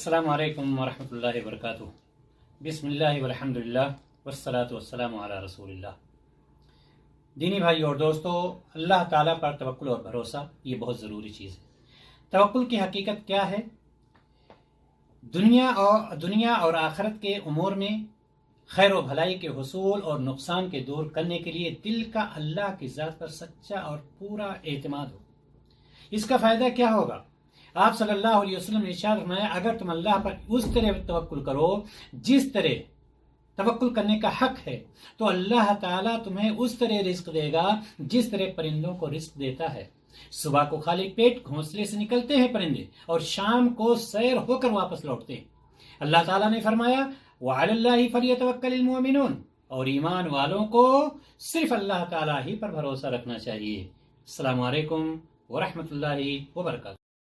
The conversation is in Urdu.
السلام علیکم ورحمۃ اللہ وبرکاتہ۔ بسم اللہ والحمد للہ والصلاۃ والسلام علی رسول اللہ۔ دینی بھائی اور دوستو، اللہ تعالیٰ پر توکل اور بھروسہ یہ بہت ضروری چیز ہے۔ توکل کی حقیقت کیا ہے؟ دنیا اور آخرت کے امور میں خیر و بھلائی کے حصول اور نقصان کے دور کرنے کے لیے دل کا اللہ کی ذات پر سچا اور پورا اعتماد ہو۔ اس کا فائدہ کیا ہوگا؟ آپ صلی اللہ علیہ وسلم نے ارشاد فرمایا، اگر تم اللہ پر اس طرح توکل کرو جس طرح توکل کرنے کا حق ہے، تو اللہ تعالیٰ تمہیں اس طرح رزق دے گا جس طرح پرندوں کو رزق دیتا ہے۔ صبح کو خالی پیٹ گھونسلے سے نکلتے ہیں پرندے، اور شام کو سیر ہو کر واپس لوٹتے ہیں۔ اللہ تعالیٰ نے فرمایا، وَعَلَى اللَّهِ فَلْيَتَوَكَّلِ الْمُؤْمِنُونَ، اور ایمان والوں کو صرف اللہ تعالیٰ ہی پر بھروسہ رکھنا چاہیے۔ السلام علیکم ورحمۃ اللہ وبرکاتہ۔